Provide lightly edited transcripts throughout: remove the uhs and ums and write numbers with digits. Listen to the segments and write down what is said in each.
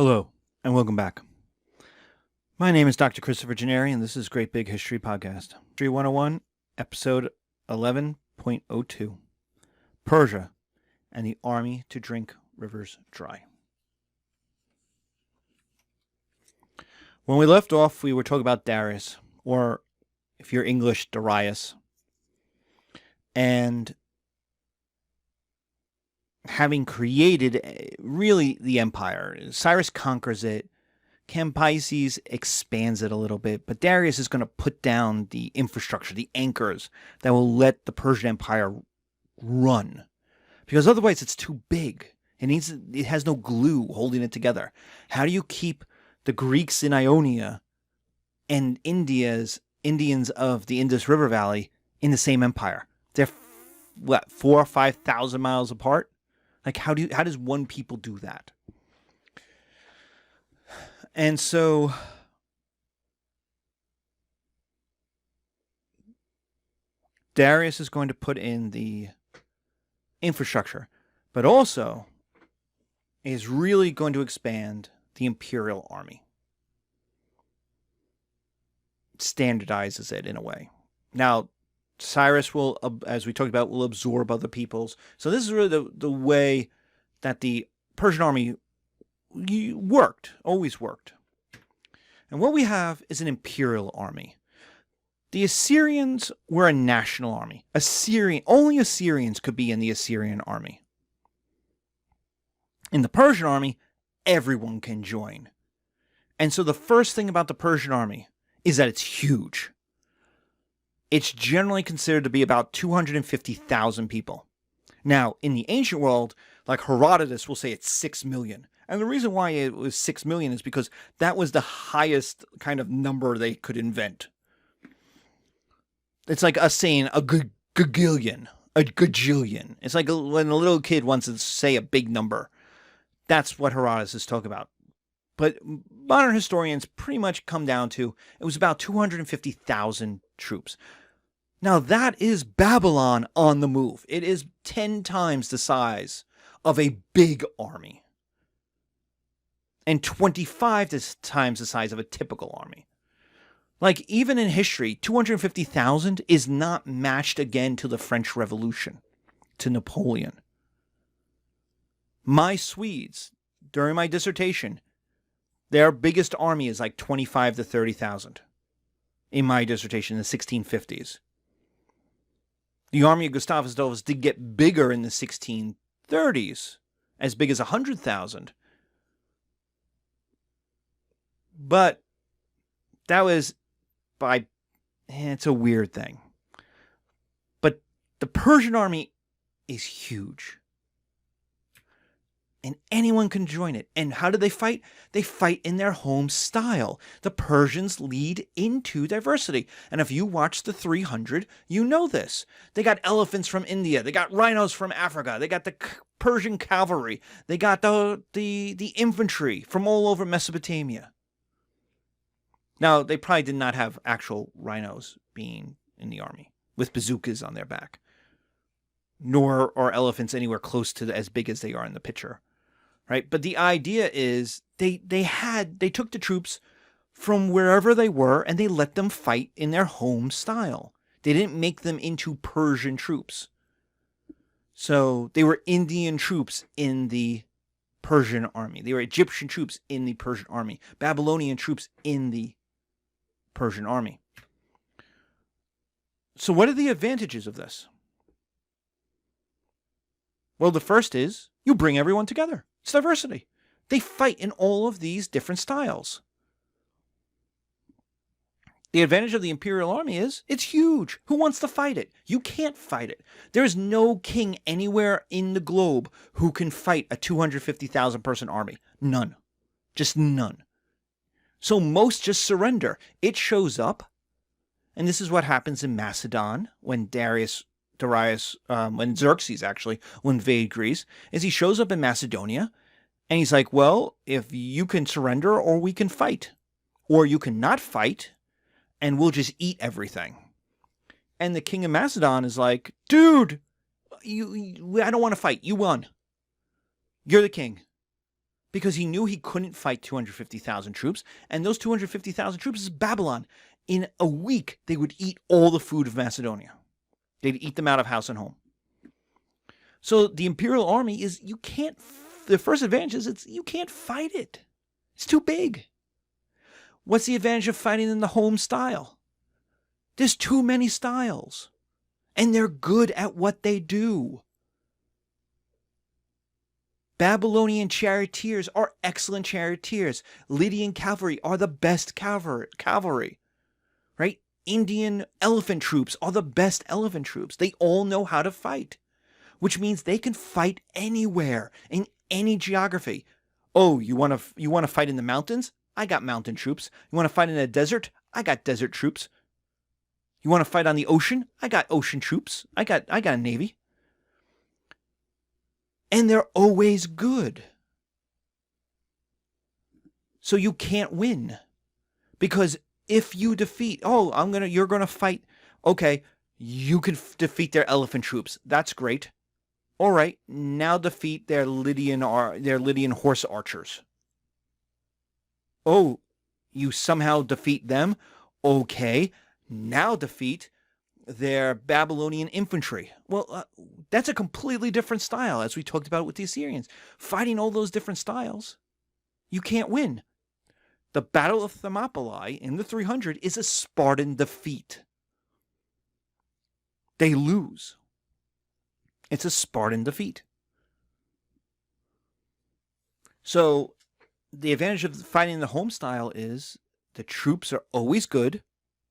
Hello, and welcome back. My name is Dr. Christopher Gennari, and this is Great Big History Podcast. History 101, Episode 11.02, Persia and the Army to Drink Rivers Dry. When we left off, we were talking about Darius, or if you're English, Darius, and having created really the empire. Cyrus conquers it. Cambyses expands it a little bit, but Darius is going to put down the infrastructure, the anchors that will let the Persian Empire run, because otherwise it's too big. It has no glue holding it together. How do you keep the Greeks in Ionia and Indians of the Indus River Valley in the same empire? They're 4,000 or 5,000 miles apart. Like, how does one people do that? And so Darius is going to put in the infrastructure, but also is really going to expand the imperial army. Standardizes it in a way. Now, Cyrus will, as we talked about, will absorb other peoples. So this is really the way that the Persian army always worked. And what we have is an imperial army. The Assyrians were a national army. Only Assyrians could be in the Assyrian army. In the Persian army, everyone can join. And so the first thing about the Persian army is that it's huge. It's generally considered to be about 250,000 people. Now, in the ancient world, like Herodotus will say it's 6 million. And the reason why it was 6 million is because that was the highest kind of number they could invent. It's like us saying a gagillion, a gajillion. It's like when a little kid wants to say a big number. That's what Herodotus is talking about. But modern historians pretty much come down to it was about 250,000 troops. Now that is Babylon on the move. It is 10 times the size of a big army. And 25 times the size of a typical army. Like, even in history, 250,000 is not matched again to the French Revolution, to Napoleon. My Swedes, during my dissertation, their biggest army is like 25 to 30,000 in my dissertation in the 1650s. The army of Gustavus Adolphus did get bigger in the 1630s, as big as 100,000. But that was it's a weird thing. But the Persian army is huge. And anyone can join it. And how do they fight? They fight in their home style. The Persians lead into diversity. And if you watch the 300, you know this. They got elephants from India. They got rhinos from Africa. They got the Persian cavalry. They got the infantry from all over Mesopotamia. Now, they probably did not have actual rhinos being in the army with bazookas on their back. Nor are elephants anywhere close to as big as they are in the picture. Right? But the idea is they took the troops from wherever they were and they let them fight in their home style. They didn't make them into Persian troops. So they were Indian troops in the Persian army. They were Egyptian troops in the Persian army. Babylonian troops in the Persian army. So what are the advantages of this? Well, the first is you bring everyone together. It's diversity. They fight in all of these different styles. The advantage of the imperial army is it's huge. Who wants to fight it? You can't fight it. There is no king anywhere in the globe who can fight a 250,000 person army. None. Just none. So most just surrender. It shows up, and this is what happens in Macedon when when Xerxes actually will invade Greece, is he shows up in Macedonia, and he's like, well, if you can surrender, or we can fight. Or you cannot fight, and we'll just eat everything. And the king of Macedon is like, dude, I don't want to fight. You won. You're the king. because he knew he couldn't fight 250,000 troops, and those 250,000 troops is Babylon. In a week, they would eat all the food of Macedonia. They'd eat them out of house and home. So the imperial army is, the first advantage is you can't fight it. It's too big. What's the advantage of fighting in the home style? There's too many styles, and they're good at what they do. Babylonian charioteers are excellent charioteers. Lydian cavalry are the best cavalry, right? Indian elephant troops are the best elephant troops. They all know how to fight, which means they can fight anywhere, in any geography. Oh, you want to fight in the mountains? I got mountain troops. You want to fight in a desert? I got desert troops. You want to fight on the ocean? I got ocean troops. I got a navy. And they're always good. So you can't win. Because if you defeat, you're going to fight, okay, you can defeat their elephant troops. That's great. All right, now defeat their Lydian horse archers. Oh, you somehow defeat them? Okay, now defeat their Babylonian infantry. Well, that's a completely different style, as we talked about with the Assyrians. Fighting all those different styles, you can't win. The Battle of Thermopylae in the 300 is a Spartan defeat. They lose. It's a Spartan defeat. So the advantage of fighting the home style is the troops are always good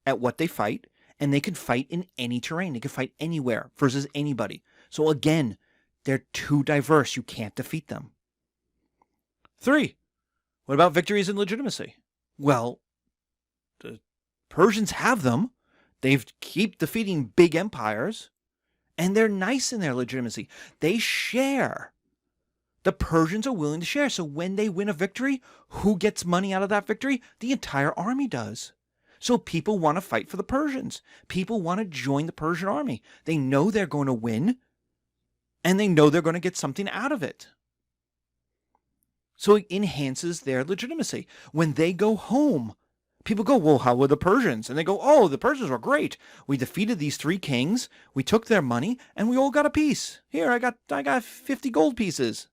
at what they fight, and they can fight in any terrain. They can fight anywhere versus anybody. So again, they're too diverse. You can't defeat them. 3, what about victories and legitimacy? Well, the Persians have them. They keep defeating big empires, and they're nice in their legitimacy. They share. The Persians are willing to share. So when they win a victory, who gets money out of that victory? The entire army does. So people want to fight for the Persians. People want to join the Persian army. They know they're going to win, and they know they're going to get something out of it. So it enhances their legitimacy. When they go home, people go, well, how were the Persians? And they go, oh, the Persians were great. We defeated these 3 kings. We took their money, and we all got a piece. Here, I got 50 gold pieces.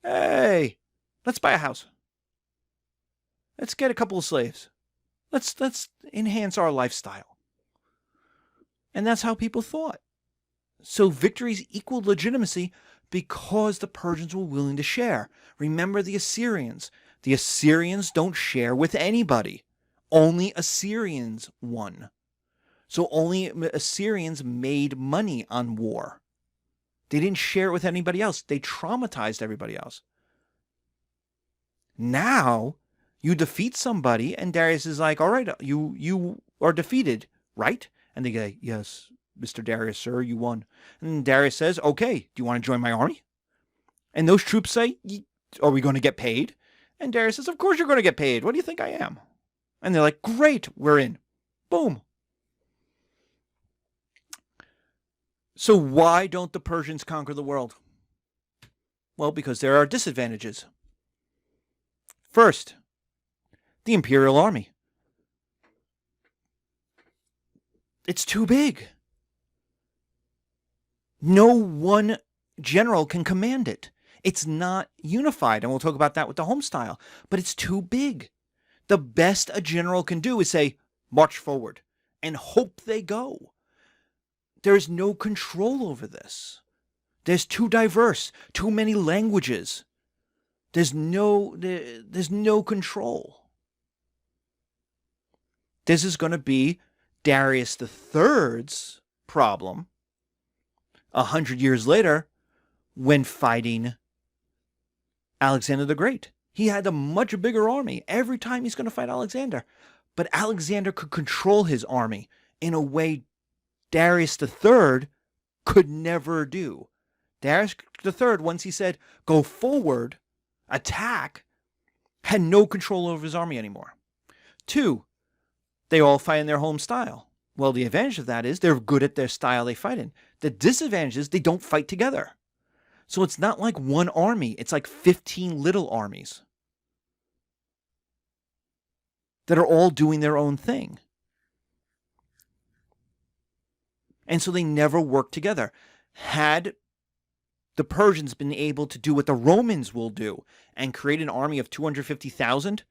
Hey, let's buy a house. Let's get a couple of slaves. Let's enhance our lifestyle. And that's how people thought. So victories equaled legitimacy because the Persians were willing to share. Remember the Assyrians. The Assyrians don't share with anybody. Only Assyrians won. So only Assyrians made money on war. They didn't share it with anybody else. They traumatized everybody else. Now, you defeat somebody, and Darius is like, all right, you are defeated, right? And they go, yes, Mr. Darius, sir, you won. And Darius says, okay, do you want to join my army? And those troops say, are we going to get paid? And Darius says, of course you're going to get paid. What do you think I am? And they're like, great, we're in. Boom. So why don't the Persians conquer the world? Well, because there are disadvantages. First, the imperial army. It's too big. No one general can command it. It's not unified, and we'll talk about that with the home style, but it's too big. The best a general can do is say, march forward, and hope they go. There's no control over this. There's too diverse, too many languages. There's no control. This is going to be Darius III's problem 100 years later when fighting Alexander the Great. He had a much bigger army every time he's going to fight Alexander. But Alexander could control his army in a way Darius III could never do. Darius III, once he said, go forward, attack, had no control over his army anymore. 2, they all fight in their home style. Well, the advantage of that is they're good at their style they fight in. The disadvantage is they don't fight together. So it's not like one army. It's like 15 little armies that are all doing their own thing. And so they never work together. Had the Persians been able to do what the Romans will do and create an army of 250,000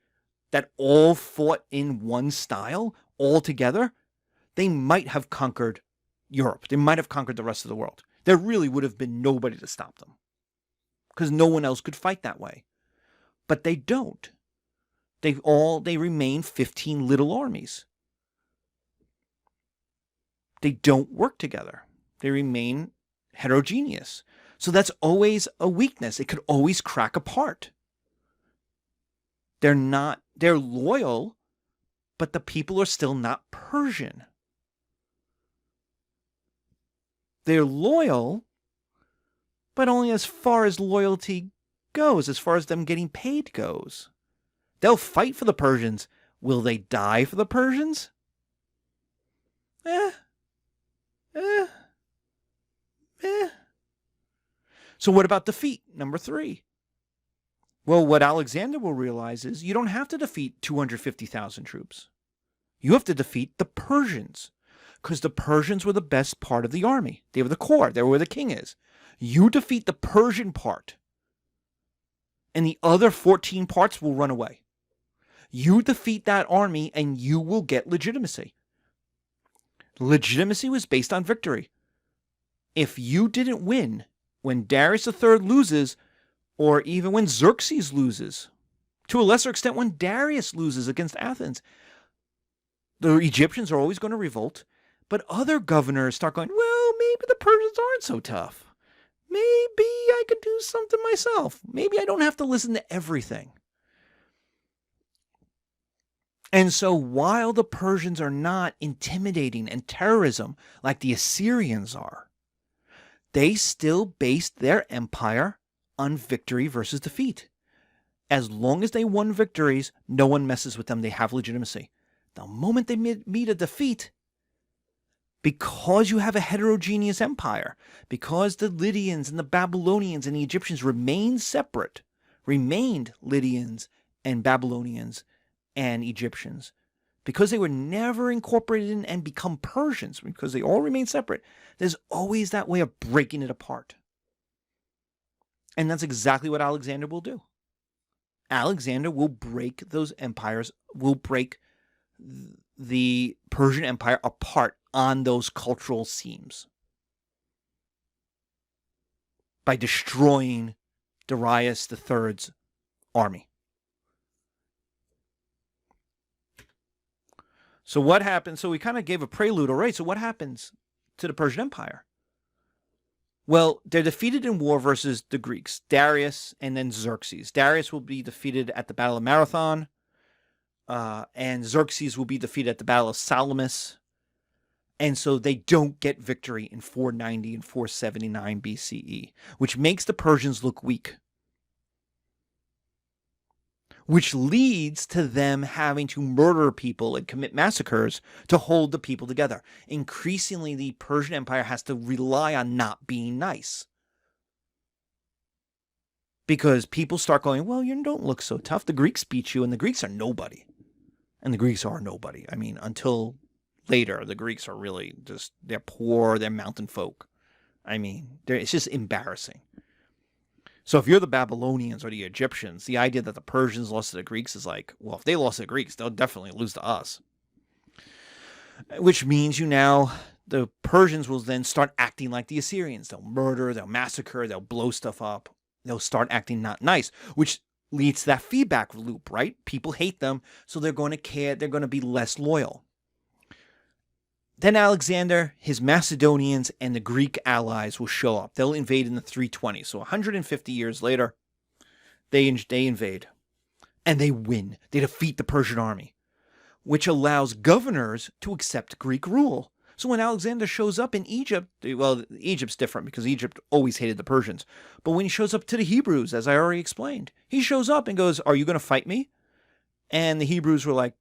that all fought in one style, all together, they might have conquered Europe. They might have conquered the rest of the world. There really would have been nobody to stop them because no one else could fight that way. But they don't. They remain 15 little armies. They don't work together. They remain heterogeneous. So that's always a weakness. It could always crack apart. They're loyal, but the people are still not Persian. They're loyal, but only as far as loyalty goes, as far as them getting paid goes. They'll fight for the Persians. Will they die for the Persians? So what about defeat? Number 3. Well, what Alexander will realize is you don't have to defeat 250,000 troops. You have to defeat the Persians, because the Persians were the best part of the army. They were the core. They were where the king is. You defeat the Persian part, and the other 14 parts will run away. You defeat that army, and you will get legitimacy. Legitimacy was based on victory. If you didn't win, when Darius III loses, or even when Xerxes loses, to a lesser extent when Darius loses against Athens, the Egyptians are always going to revolt, but other governors start going, well, maybe the Persians aren't so tough. Maybe I could do something myself. Maybe I don't have to listen to everything. And so while the Persians are not intimidating and terrorism like the Assyrians are, they still based their empire on victory versus defeat. As long as they won victories, no one messes with them. They have legitimacy. The moment they meet a defeat, because you have a heterogeneous empire, because the Lydians and the Babylonians and the Egyptians remained Lydians and Babylonians and Egyptians, because they were never incorporated in and become Persians, because they all remain separate, there's always that way of breaking it apart. And that's exactly what Alexander will do. Alexander will break those empires, will break the Persian Empire apart on those cultural seams by destroying Darius III's army. So what happens? So we kind of gave a prelude, all right? So what happens to the Persian Empire? Well, they're defeated in war versus the Greeks, Darius and then Xerxes. Darius will be defeated at the Battle of Marathon, and Xerxes will be defeated at the Battle of Salamis. And so they don't get victory in 490 and 479 BCE, which makes the Persians look weak, which leads to them having to murder people and commit massacres to hold the people together. Increasingly, the Persian Empire has to rely on not being nice, because people start going, well, you don't look so tough. The Greeks beat you, and the Greeks are nobody. And the Greeks are nobody. I mean, until later, the Greeks are really just, they're poor, they're mountain folk. I mean, it's just embarrassing. So if you're the Babylonians or the Egyptians, the idea that the Persians lost to the Greeks is like, well, if they lost to the Greeks, they'll definitely lose to us. Which means the Persians will then start acting like the Assyrians. They'll murder, they'll massacre, they'll blow stuff up. They'll start acting not nice, which leads to that feedback loop, right? People hate them, so they're going to care, they're going to be less loyal. Then Alexander, his Macedonians, and the Greek allies will show up. They'll invade in the 320s. So 150 years later, they invade. And they win. They defeat the Persian army, which allows governors to accept Greek rule. So when Alexander shows up in Egypt, well, Egypt's different because Egypt always hated the Persians. But when he shows up to the Hebrews, as I already explained, he shows up and goes, are you going to fight me? And the Hebrews were like,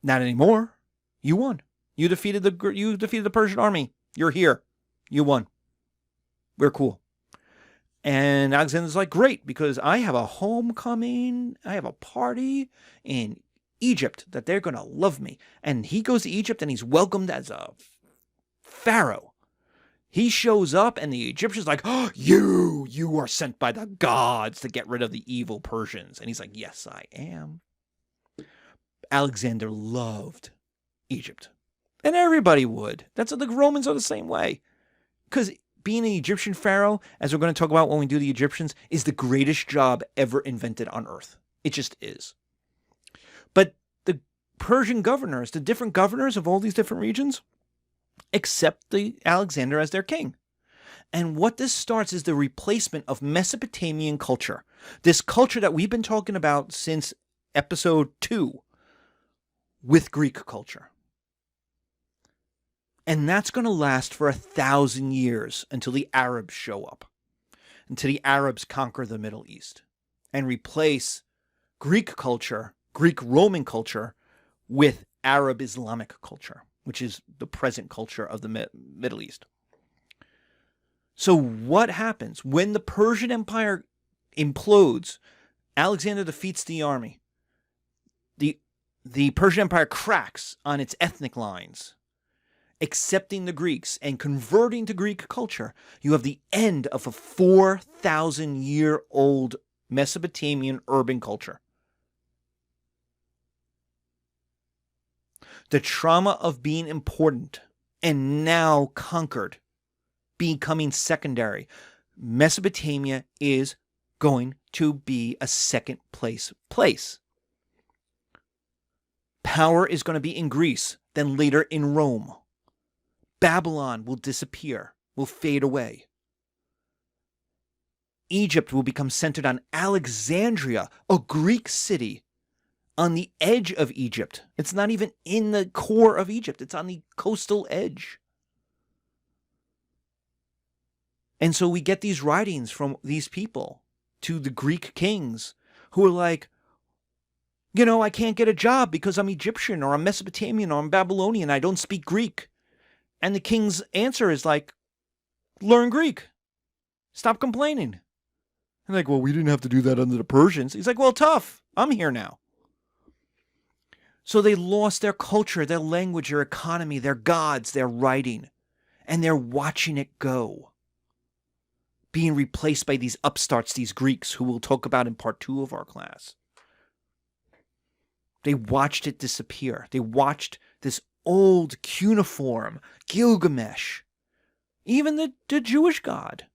not anymore. You won. You defeated the Persian army. You're here. You won. We're cool. And Alexander's like, great, because I have a homecoming, I have a party in Egypt that they're going to love me. And he goes to Egypt and he's welcomed as a pharaoh. He shows up and the Egyptians like, oh, you are sent by the gods to get rid of the evil Persians. And he's like, yes, I am. Alexander loved Egypt. And everybody would. That's the Romans are the same way. Because being an Egyptian pharaoh, as we're going to talk about when we do the Egyptians, is the greatest job ever invented on earth. It just is. But the Persian governors, the different governors of all these different regions, accept the Alexander as their king. And what this starts is the replacement of Mesopotamian culture. This culture that we've been talking about since episode 2 with Greek culture. And that's going to last for 1,000 years until the Arabs show up. Until the Arabs conquer the Middle East and replace Greek culture, Greek Roman culture, with Arab Islamic culture, which is the present culture of the Middle East. So what happens when the Persian Empire implodes? Alexander defeats the army. The Persian Empire cracks on its ethnic lines, accepting the Greeks and converting to Greek culture. You have the end of a 4,000-year-old Mesopotamian urban culture. The trauma of being important and now conquered, becoming secondary. Mesopotamia is going to be a second place. Power is going to be in Greece, then later in Rome. Babylon will disappear, will fade away. Egypt will become centered on Alexandria, a Greek city on the edge of Egypt. It's not even in the core of Egypt. It's on the coastal edge. And so we get these writings from these people to the Greek kings who are like, you know, I can't get a job because I'm Egyptian or I'm Mesopotamian or I'm Babylonian. I don't speak Greek. And the king's answer is like, learn Greek. Stop complaining. And like, well, we didn't have to do that under the Persians. He's like, well, tough. I'm here now. So they lost their culture, their language, their economy, their gods, their writing. And they're watching it go. Being replaced by these upstarts, these Greeks, who we'll talk about in part 2 of our class. They watched it disappear. They watched this old cuneiform, Gilgamesh. Even the Jewish God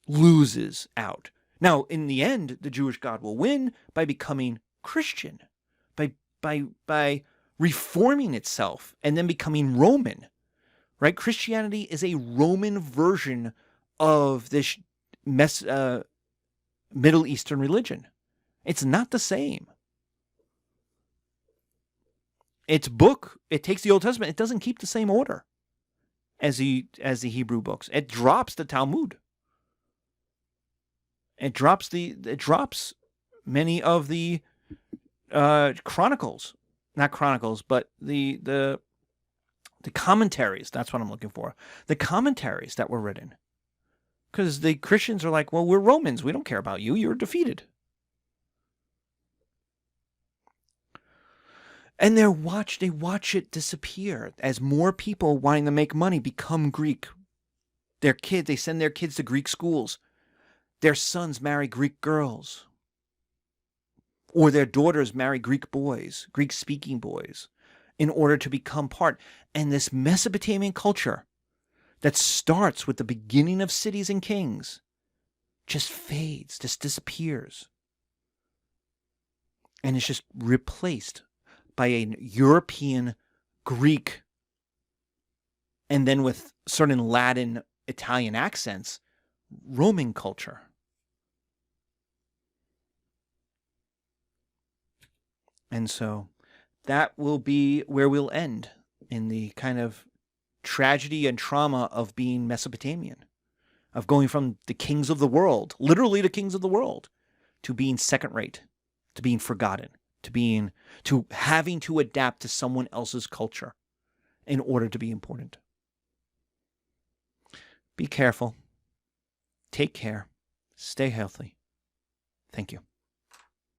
loses out. Now, in the end, the Jewish God will win by becoming Christian, by reforming itself and then becoming Roman. Right? Christianity is a Roman version of this Middle Eastern religion. It's not the same. It takes the Old Testament, it doesn't keep the same order as the Hebrew books. It drops the Talmud. It drops many of the chronicles, not chronicles, but the commentaries. That's what I'm looking for. The commentaries that were written. Because the Christians are like, well, we're Romans. We don't care about you. You're defeated. And they watch it disappear as more people wanting to make money become Greek. They send their kids to Greek schools. Their sons marry Greek girls. Or their daughters marry Greek boys, Greek-speaking boys, in order to become part. And this Mesopotamian culture that starts with the beginning of cities and kings just fades, just disappears. And it's just replaced by a European, Greek, and then with certain Latin, Italian accents, Roman culture. And so that will be where we'll end in the kind of tragedy and trauma of being Mesopotamian, of going from the kings of the world, literally the kings of the world, to being second rate, to being forgotten, to having to adapt to someone else's culture in order to be important. Be careful. Take care. Stay healthy. Thank you.